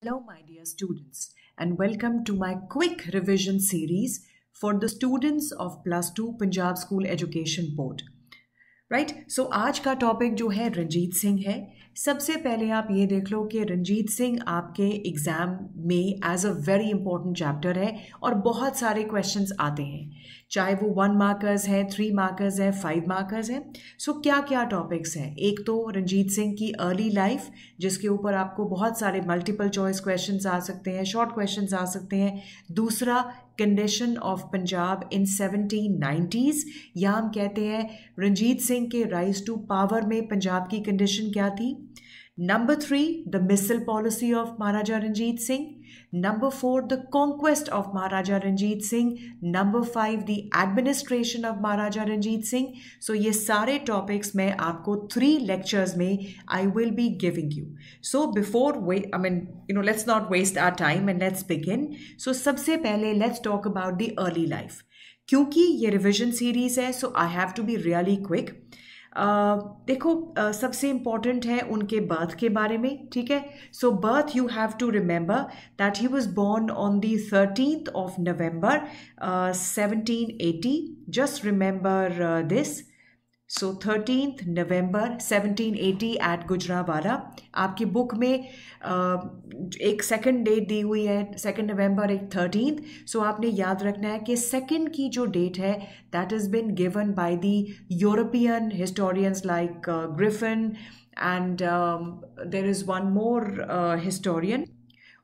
Hello, my dear students, and welcome to my quick revision series for the students of Plus 2 Punjab School Education Board. Right so आज का topic जो है रंजीत सिंह है। सबसे पहले आप ये देख लो कि रंजीत सिंह आपके एग्ज़ाम में as a very important chapter है और बहुत सारे क्वेश्चंस आते हैं, चाहे वो 1 मार्कर्स हैं, 3 मार्कर्स हैं, 5 मार्कर्स हैं। सो क्या क्या टॉपिक्स हैं? एक तो रंजीत सिंह की अर्ली लाइफ, जिसके ऊपर आपको बहुत सारे मल्टीपल चॉइस क्वेश्चंस आ सकते हैं, शॉर्ट क्वेश्चंस आ सकते हैं। दूसरा, condition of Punjab in 1790s, या हम कहते हैं रंजीत सिंह के राइज टू पावर में पंजाब की कंडीशन क्या थी। Number 3, the misl policy of Maharaja Ranjit Singh. Number 4, the conquest of Maharaja Ranjit Singh. Number 5, the administration of Maharaja Ranjit Singh. So ये सारे टॉपिक्स मैं आपको 3 लेक्चर्स में I will be giving you. So before let's not waste our time and let's begin. So सबसे पहले let's talk about the early life. क्योंकि ये revision series है, so I have to be really quick. देखो, सबसे important है उनके birth के बारे में, ठीक है। So birth you have to remember that he was born on the 13th of November 1780। Just remember this. So 13th November 1780 at Gujranwala. आपकी बुक में एक सेकंड डेट दी हुई है, 2 नवंबर, एक 13th। सो आपने याद रखना है कि सेकंड की जो डेट है that is been given by the European historians like Griffin and there is one more historian,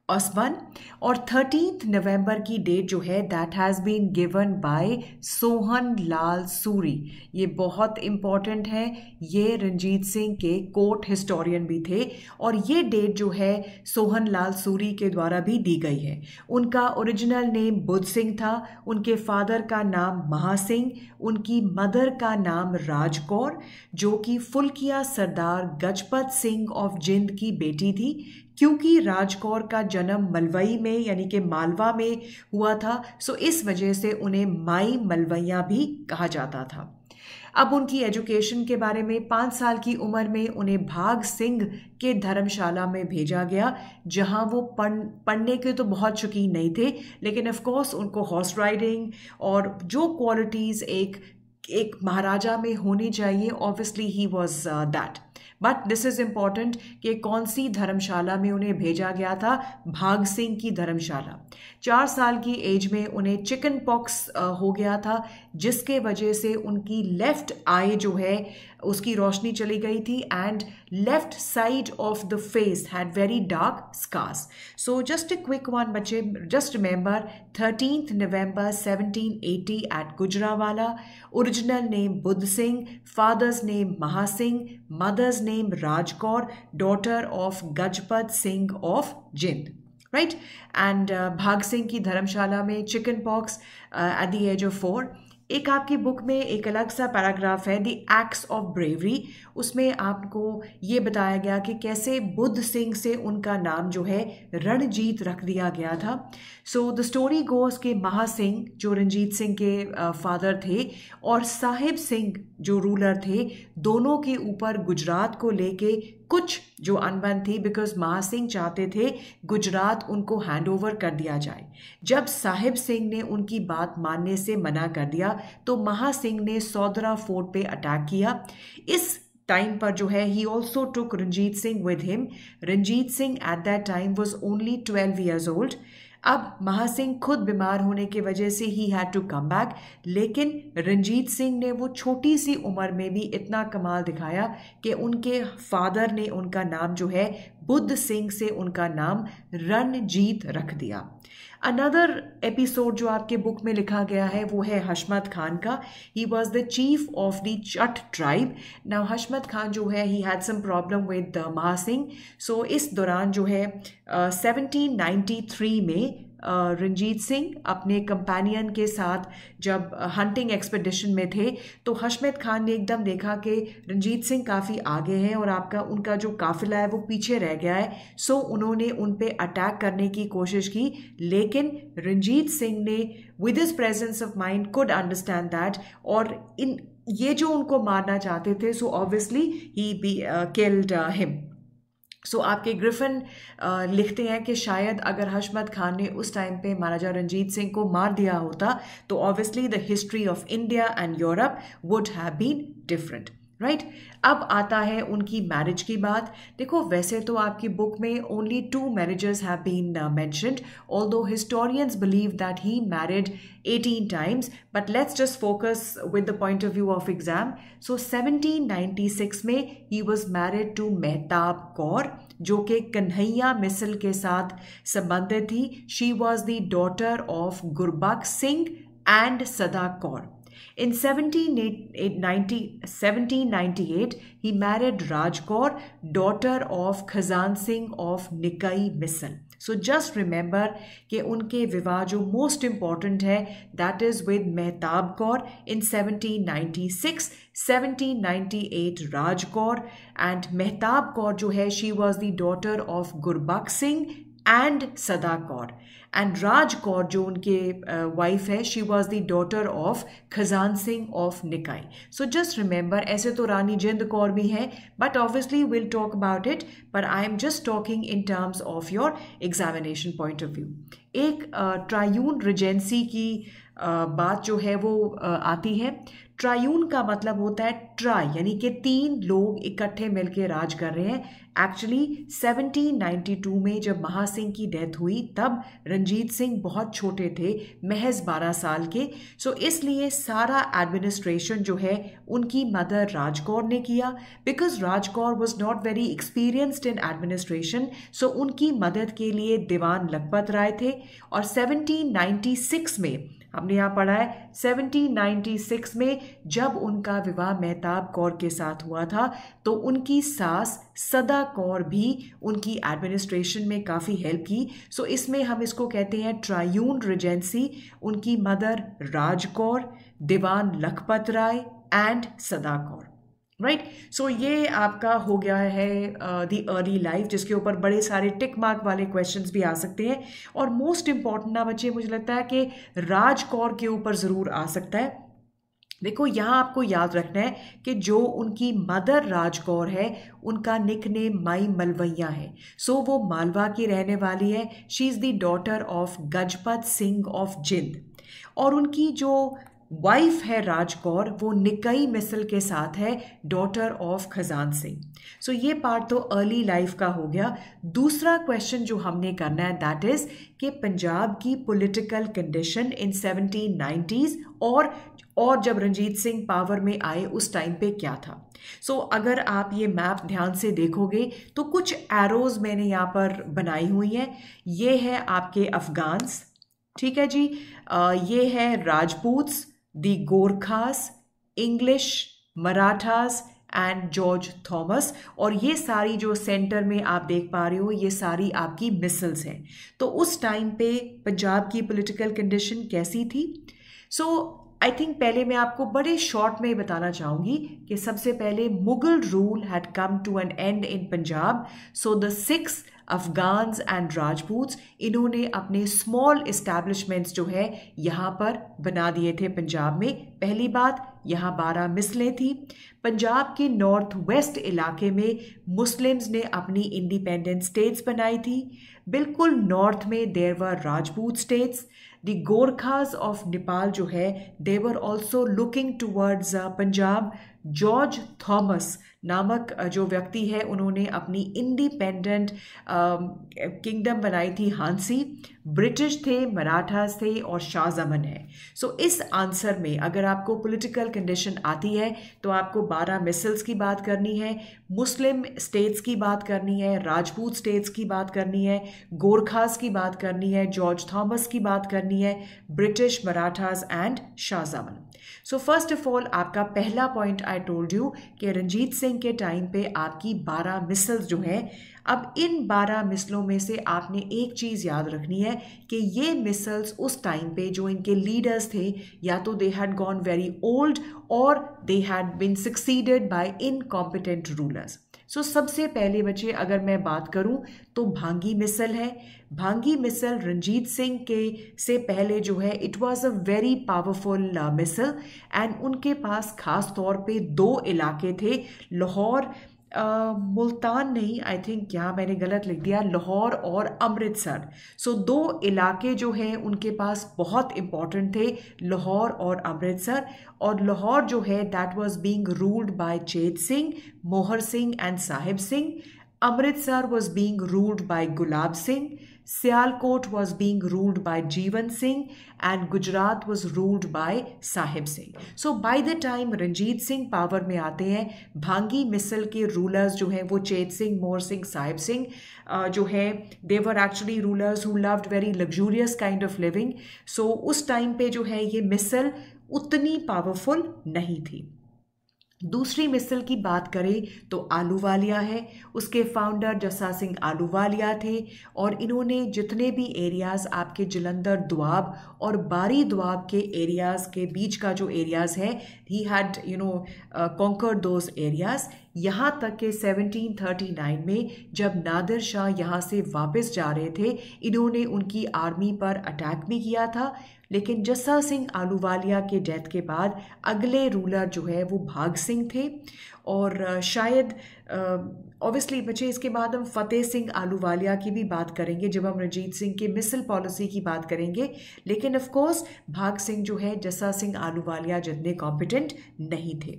Osborne. और 13th नवंबर की डेट जो है that has been given by Sohan Lal Suri. ये बहुत इम्पॉर्टेंट है, ये रंजीत सिंह के कोर्ट हिस्टोरियन भी थे और ये डेट जो है सोहन लाल सूरी के द्वारा भी दी गई है। उनका ओरिजिनल नेम बुद्ध सिंह था, उनके फादर का नाम महासिंह, उनकी मदर का नाम राजकौर, जो कि फुल्किया सरदार गजपत सिंह ऑफ जिंद की बेटी थी। क्योंकि राजकौर का जन्म मलवई में यानी कि मालवा में हुआ था, सो इस वजह से उन्हें माई मलवैया भी कहा जाता था। अब उनकी एजुकेशन के बारे में, 5 साल की उम्र में उन्हें भाग सिंह के धर्मशाला में भेजा गया, जहां वो पढ़ने के तो बहुत शौकीन नहीं थे, लेकिन ऑफ कोर्स उनको हॉर्स राइडिंग और जो क्वालिटीज़ एक महाराजा में होनी चाहिए, obviously he was that. But this is important कि कौन सी धर्मशाला में उन्हें भेजा गया था, भाग सिंह की धर्मशाला। 4 साल की एज में उन्हें चिकन पॉक्स हो गया था, जिसके वजह से उनकी लेफ्ट आई जो है उसकी रोशनी चली गई थी and left side of the face had very dark scars. So just a quick one बच्चे, just remember 13th November 1780 at Gujranwala. Original name Budh Singh, father's name Maha Singh, mother's name Raj Kaur, daughter of Gajpat Singh of Jind, right. And Bhag Singh की धर्मशाला में chicken pox at the age of 4। एक आपकी book में एक अलग सा पैराग्राफ है, द एक्ट्स ऑफ ब्रेवरी। उसमें आपको ये बताया गया कि कैसे बुद्ध सिंह से उनका नाम जो है रणजीत रख दिया गया था। सो द स्टोरी गोस के महासिंह जो रंजीत सिंह के फादर थे और साहिब सिंह जो रूलर थे, दोनों के ऊपर गुजरात को लेके कुछ जो अनबन थी, बिकॉज महासिंह चाहते थे गुजरात उनको हैंड ओवर कर दिया जाए। जब साहिब सिंह ने उनकी बात मानने से मना कर दिया तो महासिंह ने सौदरा फोर्ट पे अटैक किया। इस टाइम पर जो है ही also took Ranjit Singh with him. Ranjit Singh at that time was only 12 years old। अब महासिंह खुद बीमार होने की वजह से ही हैड टू कम बैक, लेकिन रंजीत सिंह ने वो छोटी सी उम्र में भी इतना कमाल दिखाया कि उनके फादर ने उनका नाम जो है बुद्ध सिंह से उनका नाम रणजीत रख दिया। अनदर एपिसोड जो आपके बुक में लिखा गया है वो है हशमत खान का। He was the chief of the Chatt tribe. Now Hashmat Khan जो है he had some problem with Maha Singh. So इस दौरान जो है 1793 में रंजीत सिंह अपने कंपेनियन के साथ जब हंटिंग एक्सपेडिशन में थे तो हशमत खान ने एकदम देखा कि रंजीत सिंह काफ़ी आगे हैं और उनका जो काफिला है वो पीछे रह गया है। सो उन्होंने उन पे अटैक करने की कोशिश की, लेकिन रंजीत सिंह ने with his presence of mind could understand that, और ये जो उनको मारना चाहते थे, so obviously he be killed him. So आपके ग्रिफिन लिखते हैं कि शायद अगर हशमत खान ने उस टाइम पे महाराजा रंजीत सिंह को मार दिया होता तो obviously the history of India and Europe would have been different, right. अब आता है उनकी मैरिज की बात। देखो वैसे तो आपकी बुक में only 2 marriages have been mentioned, although historians believe that he married 18 times, but let's just focus with the point of view of exam. So 1796 में he was married to Mehtab Kaur जो कि कन्हैया मिसल के साथ संबंधित थी। She was the daughter of Gurbaksh Singh and सदा Kaur. In 1798, he married Raj Kaur, daughter of Khazan Singh of Nikai Misl. So just remember कि उनके विवाह जो most important है that is with Mehtab Kaur in 1796, 1798 Raj Kaur, and Mehtab Kaur जो है she was the daughter of Gurbaksh Singh and सदा Kaur, and राज कौर जो उनके वाइफ है she was the daughter of Khazan Singh of Nakai. So just remember, ऐसे तो रानी जिंद कौर भी हैं but obviously will talk about it, पर I am just talking in terms of your examination point of view. एक ट्रायून रिजेंसी की बात जो है वो आती है। ट्रायून का मतलब होता है ट्राई, यानी कि 3 लोग इकट्ठे मिलकर राज कर रहे हैं। एक्चुअली 1792 में जब महासिंह की डेथ हुई तब रंजीत सिंह बहुत छोटे थे, महज 12 साल के। सो इसलिए सारा एडमिनिस्ट्रेशन जो है उनकी मदर राज कौर ने किया। Because Raj Kaur was not very experienced in administration, so उनकी मदद के लिए दीवान लखपत राय थे। और 1796 में हमने यहाँ पढ़ा है 1796 में जब उनका विवाह मेहताब कौर के साथ हुआ था तो उनकी सास सदा कौर भी उनकी एडमिनिस्ट्रेशन में काफ़ी हेल्प की। सो इसमें हम इसको कहते हैं ट्रायून रिजेंसी। उनकी mother Raj Kaur, Diwan Lakhpat Rai and Sada Kaur, right. सो ये आपका हो गया है द अर्ली लाइफ, जिसके ऊपर बड़े सारे टिक मार्क वाले क्वेश्चंस भी आ सकते हैं। और मोस्ट इंपॉर्टेंट ना बच्चे, मुझे लगता है कि राज कौर के ऊपर ज़रूर आ सकता है। देखो यहाँ आपको याद रखना है कि जो उनकी मदर राज कौर है उनका निकनेम माई मलवैया है। सो वो मालवा की रहने वाली है। She is the daughter of Gajpat Singh of जिंद। और उनकी जो वाइफ है राज कौर वो निकई मिसल के साथ है, daughter of Khazan Singh. So ये पार्ट तो अर्ली लाइफ का हो गया। दूसरा क्वेश्चन जो हमने करना है दैट इज कि पंजाब की पॉलिटिकल कंडीशन इन 1790s और जब रंजीत सिंह पावर में आए उस टाइम पे क्या था। सो अगर आप ये मैप ध्यान से देखोगे तो कुछ एरोज मैंने यहाँ पर बनाई हुई हैं। ये है आपके अफगान्स, ठीक है जी। ये है Rajputs, the Gorkhas, English, Marathas and George Thomas. और ये सारी जो सेंटर में आप देख पा रहे हो ये सारी आपकी मिसल्स हैं। तो उस टाइम पे पंजाब की पॉलिटिकल कंडीशन कैसी थी? सो आई थिंक पहले मैं आपको बड़े शॉर्ट में बताना चाहूँगी कि सबसे पहले Mughal rule had come to an end in Punjab. So the 6 Afghans and Rajputs इन्होंने अपने स्मॉल इस्टेब्लिशमेंट्स जो है यहाँ पर बना दिए थे पंजाब में। पहली बात, यहाँ 12 मिसलें थी। पंजाब के नॉर्थ वेस्ट इलाके में मुस्लिम्स ने अपनी इंडिपेंडेंट स्टेट्स बनाई थी। बिल्कुल नॉर्थ में there were Rajput states. The Gorkhas of Nepal जो है they were also looking towards Punjab. George Thomas नामक जो व्यक्ति है उन्होंने अपनी इंडिपेंडेंट किंगडम बनाई थी हांसी। ब्रिटिश थे, मराठास थे और शाहजमन है। सो इस आंसर में अगर आपको पॉलिटिकल कंडीशन आती है तो आपको 12 मिसल्स की बात करनी है, मुस्लिम स्टेट्स की बात करनी है, राजपूत स्टेट्स की बात करनी है, गोरखास की बात करनी है, जॉर्ज थॉमस की बात करनी है, British, Marathas and Shah Zaman. So first of all आपका पहला पॉइंट आई टोल्ड यू कि रंजीत सिंह के टाइम पे आपकी 12 मिसल्स जो हैं। अब इन 12 मिसलों में से आपने एक चीज़ याद रखनी है कि ये मिसल्स उस टाइम पे जो इनके लीडर्स थे या तो they had gone very old और they had been succeeded by incompetent rulers. So सबसे पहले बच्चे अगर मैं बात करूं तो भांगी मिसल है। भांगी मिसल रंजीत सिंह के से पहले जो है it was a very powerful misl and उनके पास खास तौर पे 2 इलाके थे, लाहौर मुल्तान नहीं, आई थिंक यहाँ मैंने गलत लिख दिया, लाहौर और अमृतसर। सो दो इलाके जो हैं उनके पास बहुत इम्पॉर्टेंट थे, लाहौर और अमृतसर। और लाहौर जो है that was being ruled by चेत सिंह, मोहर Singh and Sahib Singh. Amritsar was being ruled by Gulab Singh, Sialkot was being ruled by Jeevan Singh, and Gujarat was ruled by Sahib Singh. So by the time Ranjit Singh power में आते हैं, भांगी मिसल के rulers जो हैं वो चेत सिंह, मोहर सिंह, साहिब सिंह जो है they were actually rulers who loved very luxurious kind of living. So उस टाइम पे जो है ये मिसल उतनी पावरफुल नहीं थी। दूसरी मिसल की बात करें तो आलूवालिया है, उसके फाउंडर जस्सा सिंह आलूवालिया थे और इन्होंने जितने भी एरियाज़ आपके जलंधर द्वाब और बारी द्वाब के एरियाज़ के बीच का जो एरियाज़ है, he had conquered those areas. यहाँ तक कि 1739 में जब नादिर शाह यहाँ से वापस जा रहे थे, इन्होंने उनकी आर्मी पर अटैक भी किया था। लेकिन जस्सा सिंह आलूवालिया के डेथ के बाद अगले रूलर जो है वो भाग सिंह थे और शायद ऑब्वियसली बच्चे इसके बाद हम फतेह सिंह आलूवालिया की भी बात करेंगे जब हम रंजीत सिंह के मिसल पॉलिसी की बात करेंगे। लेकिन ऑफ कोर्स भाग सिंह जो है जस्सा सिंह आलूवालिया जितने कॉम्पिटेंट नहीं थे।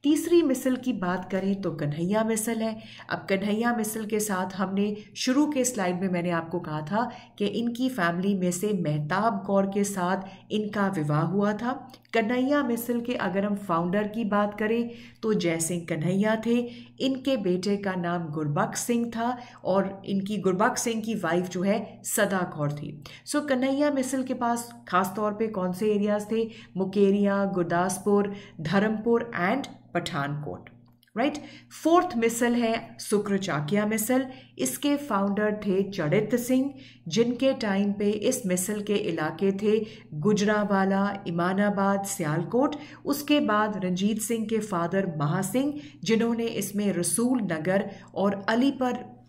तीसरी मिसल की बात करें तो कन्हैया मिसल है। अब कन्हैया मिसल के साथ हमने शुरू के स्लाइड में मैंने आपको कहा था कि इनकी फैमिली में से मेहताब कौर के साथ इनका विवाह हुआ था। कन्हैया मिसल के अगर हम फाउंडर की बात करें तो जय सिंह कन्हैया थे, इनके बेटे का नाम गुरबख्श सिंह था और इनकी गुरबख्श सिंह की वाइफ जो है सदा कौर थी। सो कन्हैया मिसल के पास खास तौर पे कौन से एरियाज थे? Mukerian, Gurdaspur, Dharampur and Pathankot, right. Fourth misl है सुक्रचाकिया मिसल। इसके फाउंडर थे चड़ित सिंह, जिनके टाइम पे इस मिसल के इलाके थे गुजरावाला, इमानाबाद, सियालकोट। उसके बाद रंजीत सिंह के फादर महा सिंह, जिन्होंने इसमें रसूल नगर और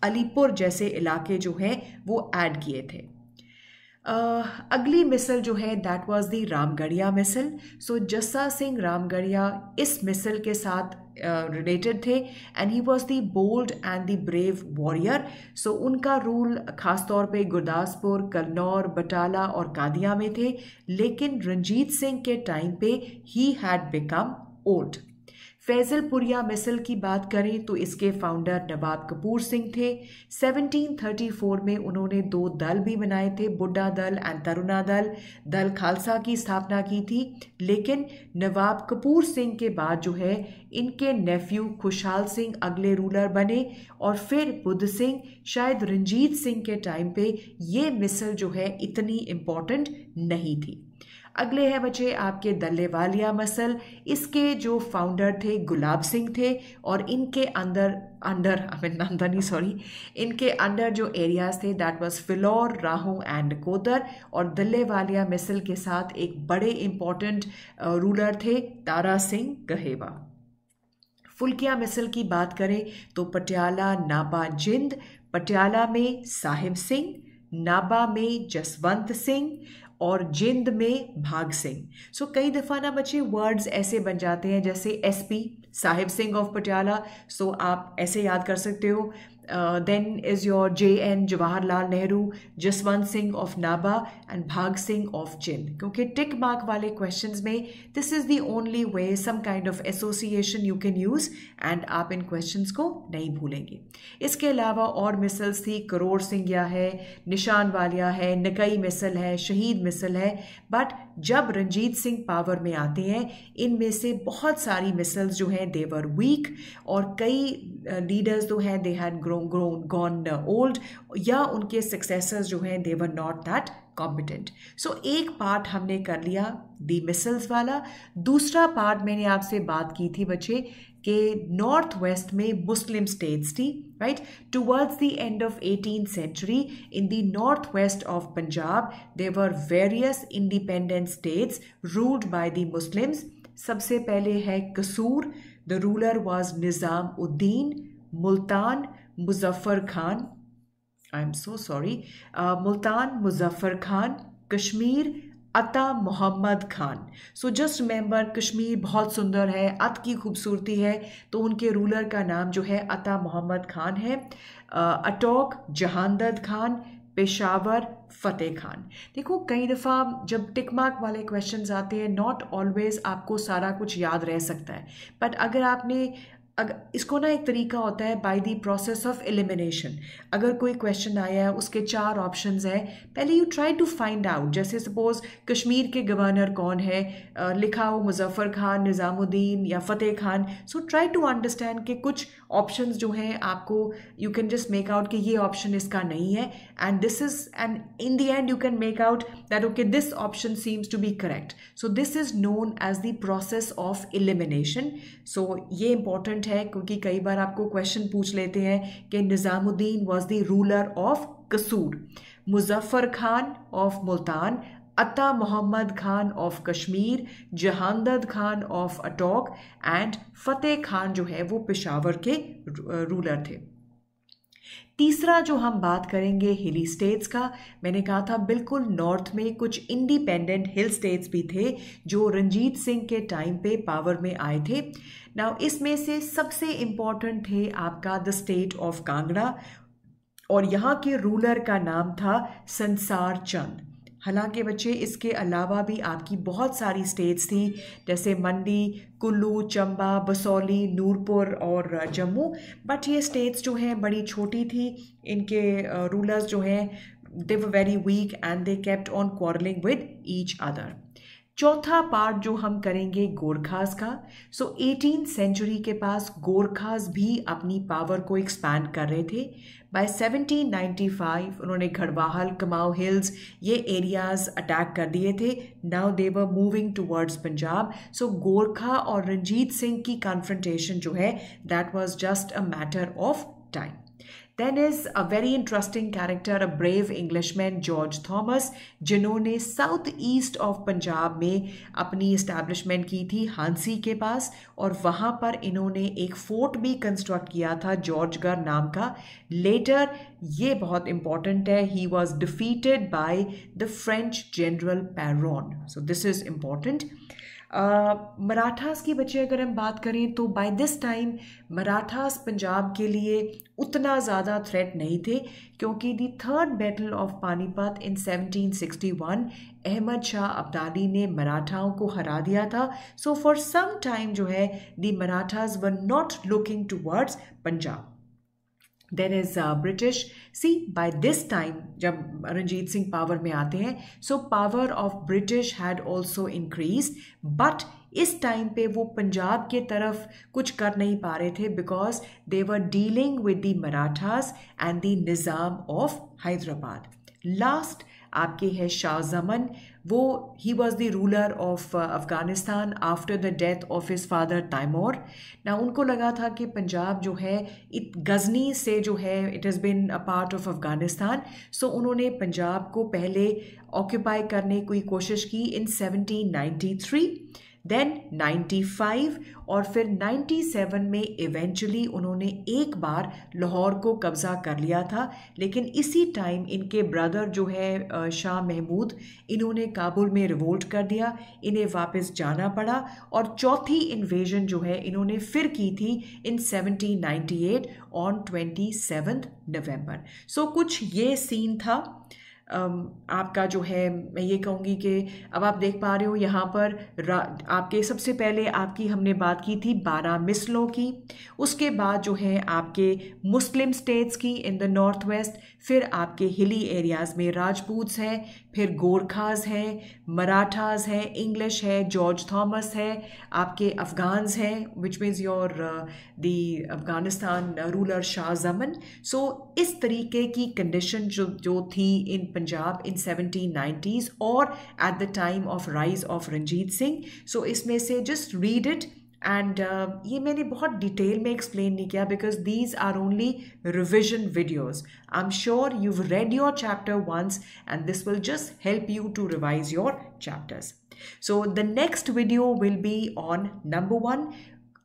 अलीपुर जैसे इलाके जो हैं वो ऐड किए थे। अगली मिसल जो है that was the Ramgarhia misl. So Jassa Singh Ramgarhia इस मिसल के साथ रिलेटेड थे and he was the bold and the brave warrior. So उनका रूल खास तौर पे गुरदासपुर, कन्नौर, बटाला और कादिया में थे। लेकिन रंजीत सिंह के टाइम पे he had become old. Faizullapuria मिसल की बात करें तो इसके फाउंडर नवाब कपूर सिंह थे। 1734 में उन्होंने 2 दल भी बनाए थे, बुड्ढा दल एंड तरुणा दल। दल खालसा की स्थापना की थी। लेकिन नवाब कपूर सिंह के बाद जो है इनके नेफ्यू खुशहाल सिंह अगले रूलर बने और फिर बुद्ध सिंह। शायद रंजीत सिंह के टाइम पे ये मिसल जो है इतनी इम्पोर्टेंट नहीं थी। अगले है बच्चे आपके दल्लेवालिया मसल। इसके जो फाउंडर थे गुलाब सिंह थे और इनके इनके अंडर जो एरियाज थे that was Phillaur, Rahu and Kodar. और दल्लेवालिया मिसल के साथ एक बड़े इंपॉर्टेंट रूलर थे तारा सिंह गहेवा। फुल्किया मिसल की बात करें तो पटियाला, नाबा, जिंद। पटियाला में साहिब सिंह, नाबा में जसवंत सिंह और जिंद में भाग सिंह। सो कई दफ़ा ना बच्चे वर्ड्स ऐसे बन जाते हैं जैसे SP Sahib Singh of Patiala. So आप ऐसे याद कर सकते हो। Then is your JN Jawaharlal Nehru, Jaswant Singh of Nabha and Bhag Singh of Jind. क्योंकि टिक मार्क वाले क्वेश्चंस में this is the only way some kind of association you can use and आप इन क्वेश्चंस को नहीं भूलेंगे। इसके अलावा और मिसल्स थी, करोड़ सिंघिया है, निशान वालिया है, नकई मिसल है, शहीद मिसल है। बट जब रंजीत सिंह पावर में आते हैं इनमें से बहुत सारी मिसल्स जो हैं दे वर वीक और कई लीडर्स जो हैं दे हैड गॉन ओल्ड या उनके सक्सेसर्स जो हैं they were not that competent. सो एक पार्ट हमने कर लिया दी मिसल्स वाला। दूसरा पार्ट मैंने आपसे बात की थी बच्चे कि नॉर्थ वेस्ट में मुस्लिम स्टेट्स थी, right. Towards the end of 18th century in the northwest of Punjab there were various independent states ruled by the Muslims. सबसे पहले है कसूर, the ruler was Nizam Uddin. Multan, Muzaffar Khan, I am so sorry, Multan, Muzaffar Khan. Kashmir, Ata Mohammad Khan. So just remember, Kashmir बहुत सुंदर है, अत की खूबसूरती है, तो उनके रूलर का नाम जो है अता मोहम्मद खान है। अटोक जहांदद खान, पेशावर फ़तेह खान। देखो कई दफ़ा जब टिक मार्क वाले क्वेश्चंस आते हैं, नॉट ऑलवेज आपको सारा कुछ याद रह सकता है, बट अगर आपने इसको ना एक तरीका होता है by the process of elimination. अगर कोई क्वेश्चन आया है, उसके 4 ऑप्शंस हैं, पहले you try to find out. जैसे सपोज कश्मीर के गवर्नर कौन है, लिखा हो मुजफ्फर खान, निज़ामुद्दीन या Fateh Khan. So try to understand कि कुछ ऑप्शंस जो हैं आपको you can just make out कि ये ऑप्शन इसका नहीं है, and this is, and in the end you can make out that okay this option seems to be correct. So this is known as the process of elimination. So ये important है क्योंकि कई बार आपको question पूछ लेते हैं कि Nizamuddin was the ruler of Kasur, Muzaffar Khan of Multan, Ata Mohammad Khan of Kashmir, Jahandad Khan of Attock and Fateh Khan जो है वो पेशावर के रूलर थे। तीसरा जो हम बात करेंगे हिली स्टेट्स का, मैंने कहा था बिल्कुल नॉर्थ में कुछ इंडिपेंडेंट हिल स्टेट्स भी थे जो रंजीत सिंह के टाइम पे पावर में आए थे। नाउ इसमें से सबसे इम्पॉर्टेंट थे आपका द स्टेट ऑफ कांगड़ा, और यहाँ के रूलर का नाम था संसार चंद। हालांकि बच्चे इसके अलावा भी आपकी बहुत सारी स्टेट्स थी, जैसे मंडी, कुल्लू, चंबा, बसौली, नूरपुर और जम्मू, बट ये स्टेट्स जो हैं बड़ी छोटी थी। इनके रूलर्स जो हैं they were very weak and they kept on quarrelling with each other. चौथा पार्ट जो हम करेंगे गोरखास का। सो 18th सेंचुरी के पास गोरखास भी अपनी पावर को एक्सपैंड कर रहे थे। बाय 1795 उन्होंने घड़वाहल, कमाऊ हिल्स, ये एरियाज अटैक कर दिए थे। Now they were moving towards Punjab. So Gorkha और रंजीत सिंह की कन्फ्रंटेशन जो है that was just a matter of time. Then is a very interesting character, a brave Englishman, George Thomas, जिन्होंने साउथ ईस्ट ऑफ पंजाब में अपनी इस्टेब्लिशमेंट की थी हांसी के पास, और वहाँ पर इन्होंने एक फोर्ट भी कंस्ट्रक्ट किया था जॉर्जगढ़ नाम का। लेटर, ये बहुत इंपॉर्टेंट है, he was defeated by the French general Perron. So this is important. Marathas की बच्चे अगर हम बात करें तो by this time Marathas Punjab के लिए उतना ज़्यादा थ्रेट नहीं थे, क्योंकि the third battle of Panipat in 1761 Ahmad Shah Abdali ने मराठाओं को हरा दिया था। सो फॉर सम टाइम जो है the Marathas were not looking towards Punjab. There is British. See, by this time जब रंजीत सिंह पावर में आते हैं, so power of British had also increased, but इस टाइम पे वो पंजाब के तरफ कुछ कर नहीं पा रहे थे because they were dealing with the Marathas and the Nizam of Hyderabad. Last आपके है शाह जमन। वो he was the ruler of Afghanistan after the death of his father Timur. ना उनको लगा था कि पंजाब जो है गजनी से जो है it has been a part of Afghanistan. सो उन्होंने पंजाब को पहले ऑक्यूपाई करने की कोशिश की इन 1793, देन 95 और फिर 97 में इवेंचुअली उन्होंने एक बार लाहौर को कब्ज़ा कर लिया था। लेकिन इसी टाइम इनके ब्रदर जो है शाह महमूद, इन्होंने काबुल में रिवोल्ट कर दिया, इन्हें वापस जाना पड़ा, और चौथी इन्वेजन जो है इन्होंने फिर की थी इन 1798 ऑन 27 नवंबर। सो कुछ ये सीन था आपका जो है। मैं ये कहूँगी कि अब आप देख पा रहे हो यहाँ पर आपके सबसे पहले आपकी हमने बात की थी 12 मिसलों की, उसके बाद जो है आपके मुस्लिम स्टेट्स की इन द नॉर्थ वेस्ट, फिर आपके हिली एरियाज़ में राजपूत्स हैं, फिर गोरखाज हैं, मराठाज हैं, इंग्लिश है, जॉर्ज थॉमस है, आपके अफ़गान्स हैं which means your the Afghanistan ruler Shah जमन। सो इस तरीके की कंडीशन जो थी इन पंजाब इन 1790s और at the time of rise of Ranjit Singh. So इसमें से जस्ट रीड इट एंड ये मैंने बहुत डिटेल में एक्सप्लेन नहीं किया because these are only revision videos. I am sure you've read your chapter once and this will just help you to revise your chapters. So the next video will be on number 1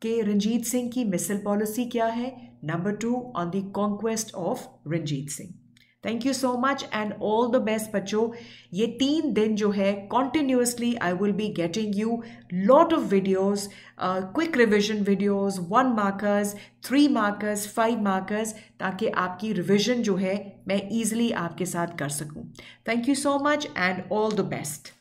के रंजीत सिंह की मिसल policy क्या है, number 2 on the conquest of Ranjit Singh. Thank you so much and all the best बच्चों। ये 3 दिन जो है continuously I will be getting you lot of videos, quick revision videos, 1 markers, 3 markers, 5 markers, ताकि आपकी रिविजन जो है मैं ईजिली आपके साथ कर सकूं। Thank you so much and all the best.